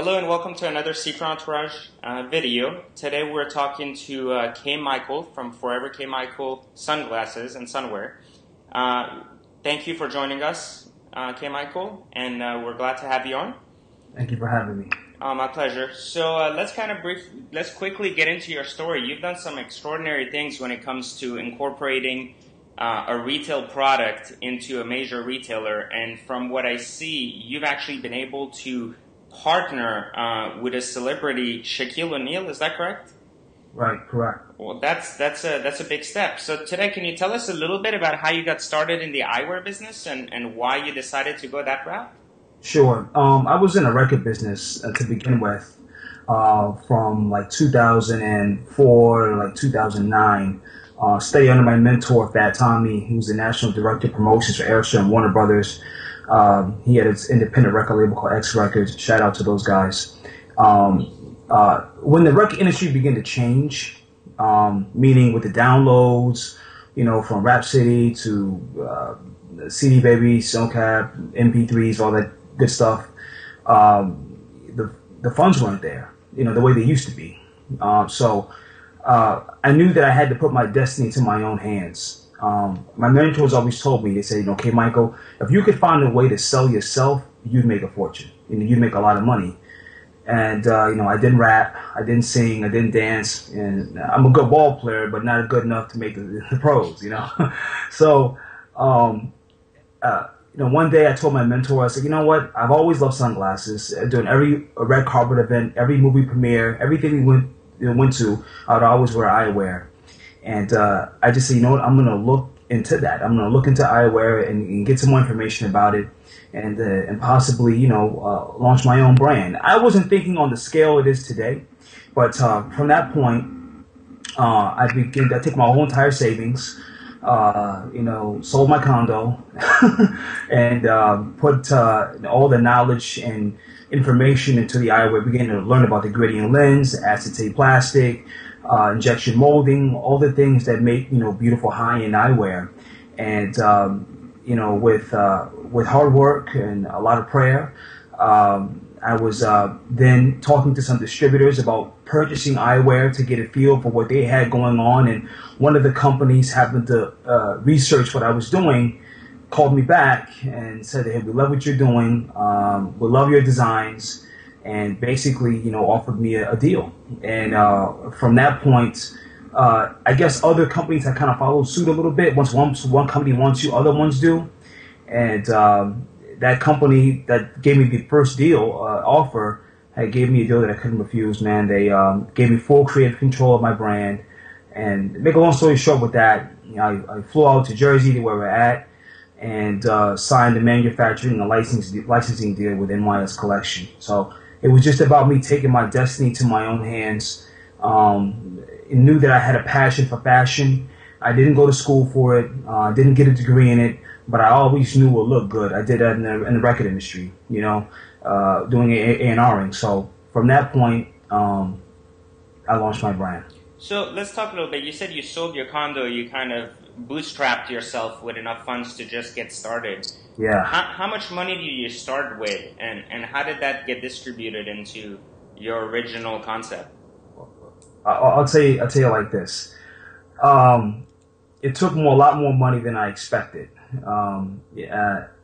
Hello and welcome to another Secret Entourage video. Today we're talking to K. Michael from Forever K. Michael Sunglasses and Sunwear. Thank you for joining us, K. Michael, and we're glad to have you on. Thank you for having me. My pleasure. So let's quickly get into your story. You've done some extraordinary things when it comes to incorporating a retail product into a major retailer, and from what I see, you've actually been able to partner with a celebrity, Shaquille O'Neal. Is that correct? Right, correct. Well, that's a big step. So today, can you tell us a little bit about how you got started in the eyewear business and why you decided to go that route? Sure. I was in a record business to begin with, from like 2004 to like 2009. Studied under my mentor, Fat Tommy, who was the national director of promotions for Airstream and Warner Brothers. He had his independent record label called X Records. Shout out to those guys. When the record industry began to change, meaning with the downloads, from Rhapsody to CD Baby, SoCap, MP3s, all that good stuff, the funds weren't there, the way they used to be. So I knew that I had to put my destiny into my own hands. My mentors always told me, they said, okay, Michael, if you could find a way to sell yourself, you'd make a fortune. You'd make a lot of money. And, I didn't rap, I didn't sing, I didn't dance, and I'm a good ball player, but not good enough to make the pros, So, one day I told my mentor, I said, you know what, I've always loved sunglasses. During every red carpet event, every movie premiere, everything we went to, I would always wear eyewear. And I just said, you know what, I'm going to look into that. I'm going to look into eyewear and get some more information about it and possibly, launch my own brand. I wasn't thinking on the scale it is today, but from that point, I took my whole entire savings, sold my condo and put all the knowledge and information into the eyewear, began to learn about the gradient lens, acetate plastic, injection molding, all the things that make, beautiful high-end eyewear. And, with hard work and a lot of prayer, I was then talking to some distributors about purchasing eyewear to get a feel for what they had going on. And one of the companies happened to research what I was doing, called me back and said, hey, we love what you're doing. We love your designs. And basically, offered me a deal. And from that point, I guess other companies have kind of followed suit a little bit. Once one company wants you, other ones do. And that company that gave me the first deal offer gave me a deal that I couldn't refuse, man. They gave me full creative control of my brand. And make a long story short with that, I flew out to Jersey to where we're at and signed a manufacturing and licensing deal with NYS Collection. So it was just about me taking my destiny to my own hands. Knew that I had a passion for fashion. I didn't go to school for it. Didn't get a degree in it, but I always knew it would look good. I did that in the record industry, doing A&Ring. So from that point, I launched my brand. So let's talk a little bit. You said you sold your condo. You kind of bootstrapped yourself with enough funds to just get started. Yeah. How much money did you start with, and how did that get distributed into your original concept? I'll tell you like this. It took a lot more money than I expected. I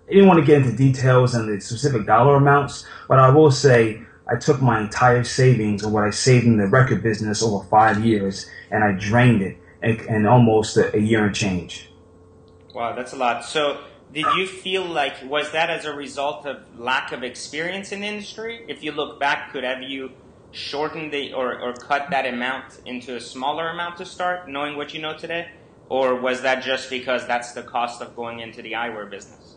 didn't want to get into details and the specific dollar amounts, but I will say I took my entire savings and what I saved in the record business over 5 years, and I drained it in almost a year and change. Wow, that's a lot. So did you feel like, was that as a result of lack of experience in the industry? If you look back, have you shortened or cut that amount into a smaller amount to start, knowing what you know today? Or was that just because that's the cost of going into the eyewear business?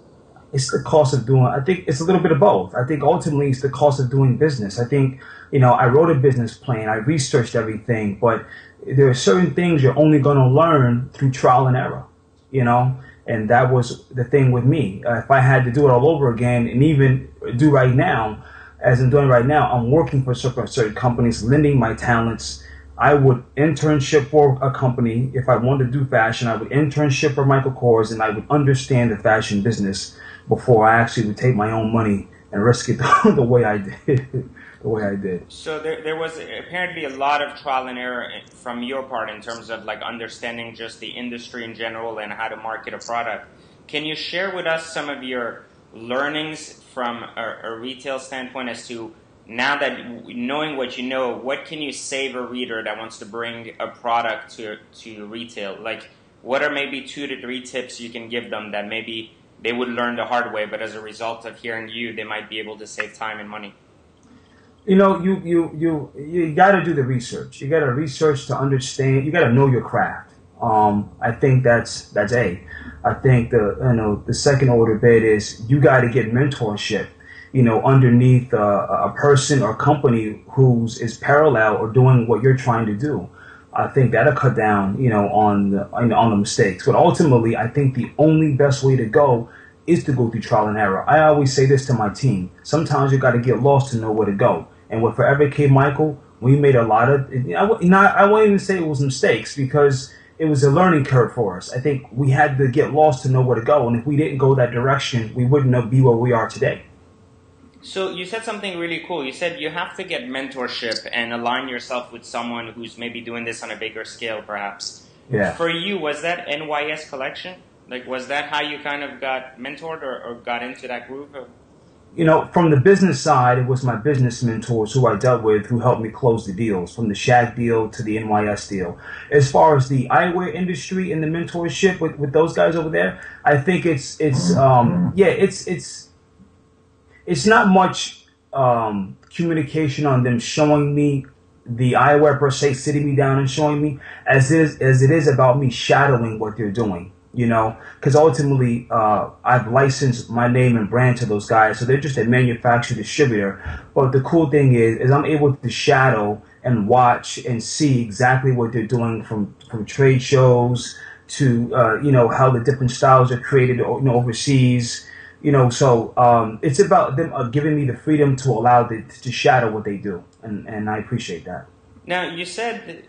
It's the cost of doing, I think it's a little bit of both. I think ultimately it's the cost of doing business. I think, I wrote a business plan, I researched everything, but there are certain things you're only going to learn through trial and error, and that was the thing with me. If I had to do it all over again and even do right now, as I'm doing right now, I'm working for certain companies, lending my talents. I would internship for a company. If I wanted to do fashion, I would internship for Michael Kors, and I would understand the fashion business before I actually would take my own money and risk it the way I did. The way I did. So there was apparently a lot of trial and error from your part in terms of like understanding just the industry in general and how to market a product. Can you share with us some of your learnings from a retail standpoint as to now that knowing what you know, what can you save a reader that wants to bring a product to retail? Like, what are maybe 2 to 3 tips you can give them that maybe they would learn the hard way, but as a result of hearing you, they might be able to save time and money? You know, you got to do the research. You got to research to understand. You got to know your craft. I think that's A. I think the second order bit is you got to get mentorship. Underneath a person or company who's is parallel or doing what you're trying to do. I think that'll cut down, on the mistakes. But ultimately, I think the only best way to go is to go through trial and error. I always say this to my team. Sometimes you got to get lost to know where to go. And with Forever K. Michael, we made a lot of, I won't even say it was mistakes because it was a learning curve for us. I think we had to get lost to know where to go. And if we didn't go that direction, we wouldn't be where we are today. So you said something really cool. You said you have to get mentorship and align yourself with someone who's maybe doing this on a bigger scale, perhaps. Yeah. For you, was that NYS Collection? Like, was that how you kind of got mentored or got into that group? From the business side, it was my business mentors who I dealt with who helped me close the deals, from the Shaq deal to the NYS deal. As far as the eyewear industry and the mentorship with those guys over there, I think it's not much communication on them showing me the eyewear per se, sitting me down and showing me, as it is about me shadowing what they're doing. Because ultimately I've licensed my name and brand to those guys, so they're just a manufacturer distributor. But the cool thing is I'm able to shadow and watch and see exactly what they're doing from trade shows to how the different styles are created overseas. So it's about them giving me the freedom to allow to shadow what they do, and I appreciate that. Now, you said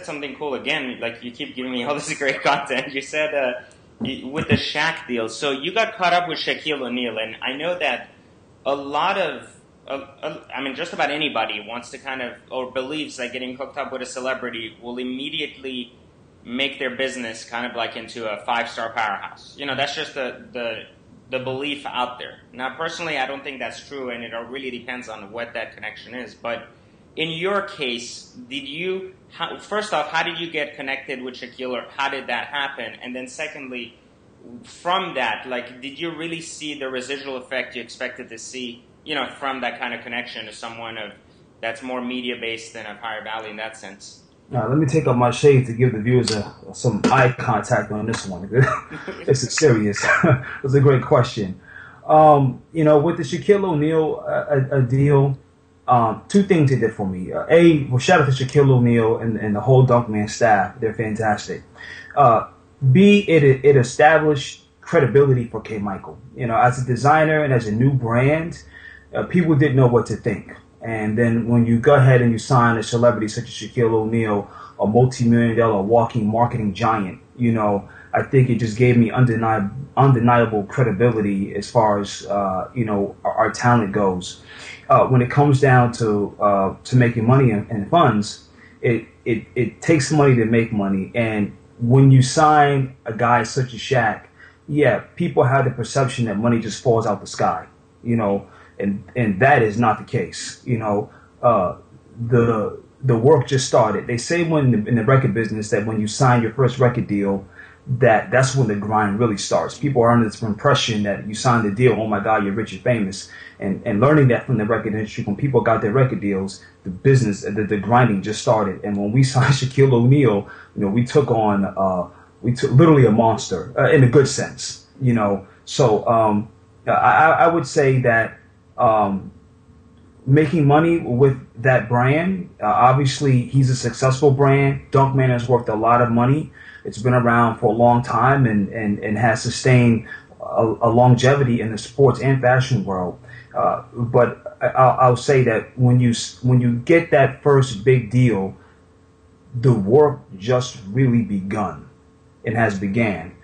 something cool again, like you keep giving me all this great content. You said with the Shaq deal, so you got caught up with Shaquille O'Neal, and I know that a lot of, just about anybody wants to kind of, or believes that getting hooked up with a celebrity will immediately make their business kind of like into a 5-star powerhouse. That's just the belief out there. Now, personally, I don't think that's true, and it really depends on what that connection is, but in your case, first off, how did you get connected with Shaquille, or how did that happen? And then secondly, from that, like, did you really see the residual effect you expected to see, from that kind of connection to someone that's more media-based and of higher value in that sense? Now, let me take off my shades to give the viewers some eye contact on this one. This is serious. It's a great question. With the Shaquille O'Neal a deal, 2 things it did for me. Shout out to Shaquille O'Neal and the whole Dunkman staff. They're fantastic. B, it established credibility for K. Michael. As a designer and as a new brand, people didn't know what to think. And then when you go ahead and you sign a celebrity such as Shaquille O'Neal, a multi-million-dollar walking marketing giant, I think it just gave me undeniable credibility as far as our talent goes. When it comes down to making money and funds, it takes money to make money. And when you sign a guy such as Shaq, people have the perception that money just falls out the sky, and that is not the case. The work just started. They say in the record business that when you sign your first record deal, that's when the grind really starts. People are under this impression that you signed the deal, oh my God, you're rich and famous. And learning that from the record industry, when people got their record deals, the business, the grinding just started. And when we signed Shaquille O'Neal, we took literally a monster in a good sense, So I would say that making money with that brand, obviously he's a successful brand. Dunkman has worth a lot of money. It's been around for a long time and has sustained a longevity in the sports and fashion world. But I'll say that when you get that first big deal, the work just really begun and has began.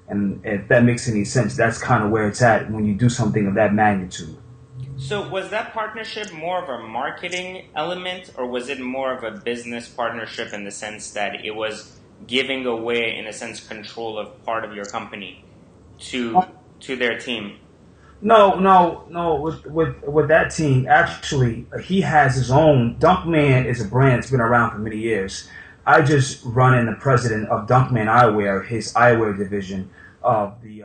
And if that makes any sense, that's kind of where it's at when you do something of that magnitude. So was that partnership more of a marketing element, or was it more of a business partnership in the sense that it was giving away, in a sense, control of part of your company to their team? No. With that team, actually, he has his own. Dunkman is a brand that's been around for many years. I just run in the president of Dunkman Eyewear, his eyewear division of the